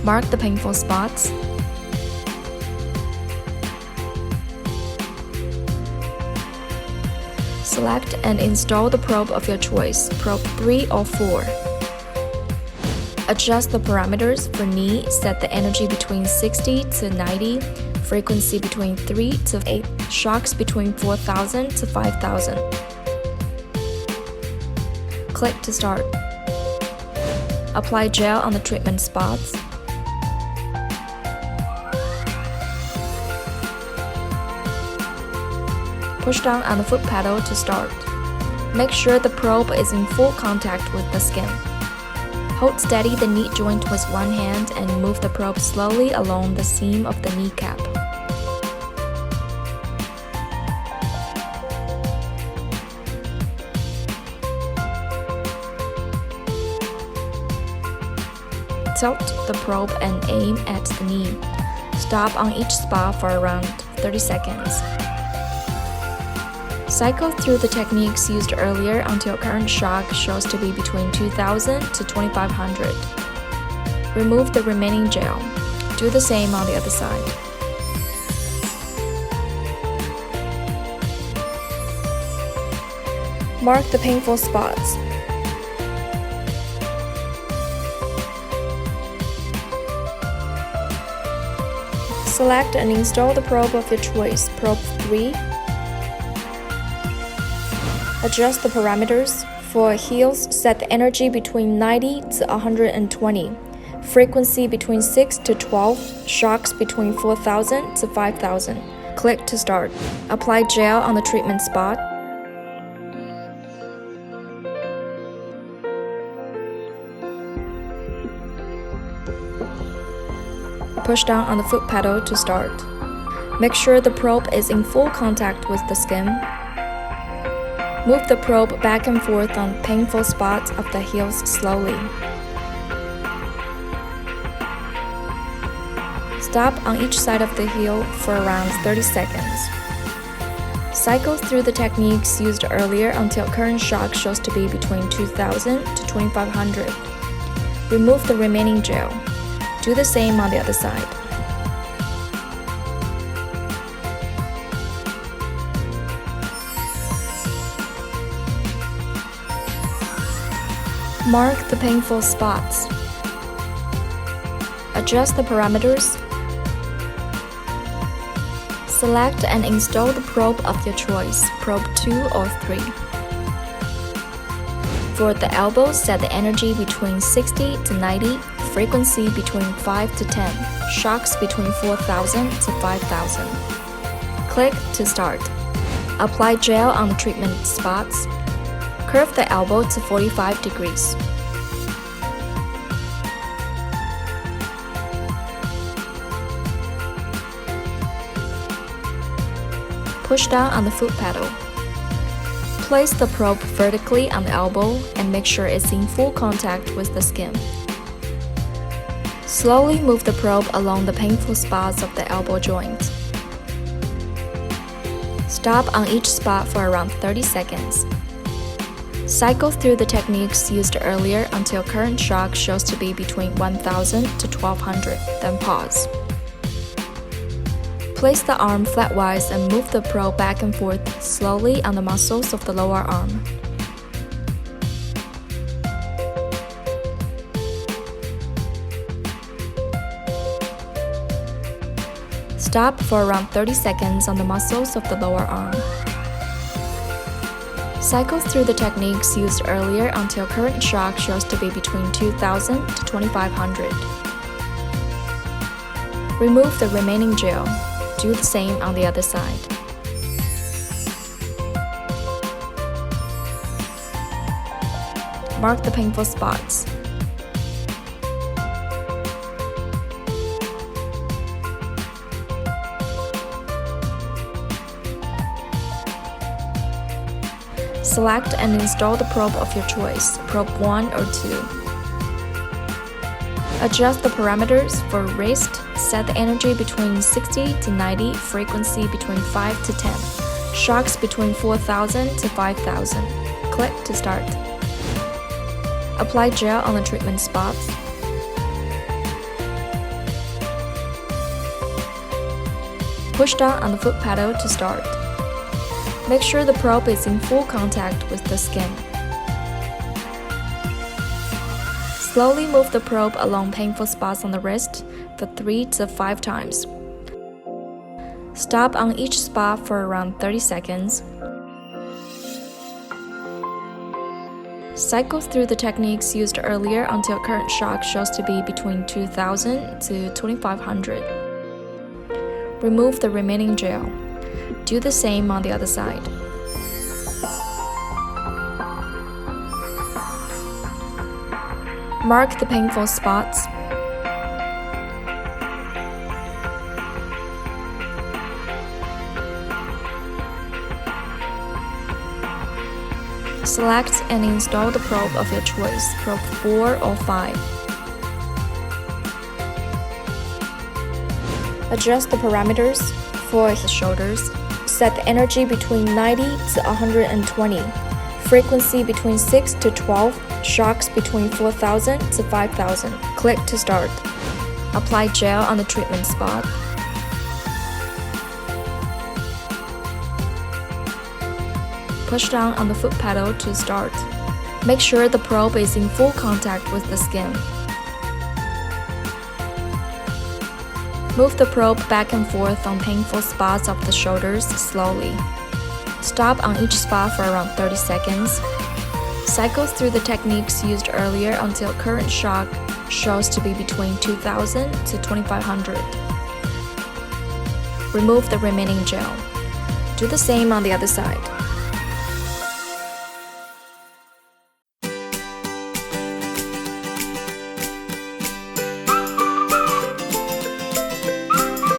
Mark the painful spots. Select and install the probe of your choice, probe 3 or 4. Adjust the parameters for knee, set the energy between 60 to 90, frequency between 3 to 8, shocks between 4,000 to 5,000. Click to start. Apply gel on the treatment spots. Push down on the foot pedal to start. Make sure the probe is in full contact with the skin. Hold steady the knee joint with one hand and move the probe slowly along the seam of the kneecap. Tilt the probe and aim at the knee. Stop on each spot for around 30 seconds. Cycle through the techniques used earlier until current shock shows to be between 2,000 to 2,500. Remove the remaining gel. Do the same on the other side. Mark the painful spots. Select and install the probe of your choice, probe 3. Adjust the parameters. For heels, set the energy between 90 to 120, frequency between 6 to 12, shocks between 4,000 to 5,000. Click to start. Apply gel on the treatment spot. Push down on the foot pedal to start. Make sure the probe is in full contact with the skin. Move the probe back and forth on painful spots of the heels slowly. Stop on each side of the heel for around 30 seconds. Cycle through the techniques used earlier until current shock shows to be between 2,000 to 2,500. Remove the remaining gel. Do the same on the other side. Mark the painful spots. Adjust the parameters. Select and install the probe of your choice, probe 2 or 3. For the elbow, set the energy between 60 to 90, frequency between 5 to 10, shocks between 4,000 to 5,000. Click to start. Apply gel on the treatment spots. Curve the elbow to 45 degrees. Push down on the foot pedal. Place the probe vertically on the elbow and make sure it's in full contact with the skin. Slowly move the probe along the painful spots of the elbow joint. Stop on each spot for around 30 seconds. Cycle through the techniques used earlier until current shock shows to be between 1,000 to 1,200, then pause. Place the arm flatwise and move the probe back and forth slowly on the muscles of the lower arm. Stop for around 30 seconds on the muscles of the lower arm. Cycle through the techniques used earlier until current shock shows to be between 2,000 to 2,500. Remove the remaining gel. Do the same on the other side. Mark the painful spots. Select and install the probe of your choice, probe 1 or 2. Adjust the parameters for wrist, set the energy between 60 to 90, frequency between 5 to 10, shocks between 4,000 to 5,000. Click to start. Apply gel on the treatment spots. Push down on the foot pedal to start. Make sure the probe is in full contact with the skin. Slowly move the probe along painful spots on the wrist for 3 to 5 times. Stop on each spot for around 30 seconds. Cycle through the techniques used earlier until current shock shows to be between 2000 to 2500. Remove the remaining gel. Do the same on the other side. Mark the painful spots. Select and install the probe of your choice, probe 4 or 5. Adjust the parameters for the shoulders. Set the energy between 90 to 120. Frequency between 6 to 12. Shocks between 4,000 to 5,000. Click to start. Apply gel on the treatment spot. Push down on the foot pedal to start. Make sure the probe is in full contact with the skin. Move the probe back and forth on painful spots of the shoulders slowly. Stop on each spot for around 30 seconds. Cycle through the techniques used earlier until current shock shows to be between 2000 to 2500. Remove the remaining gel. Do the same on the other side.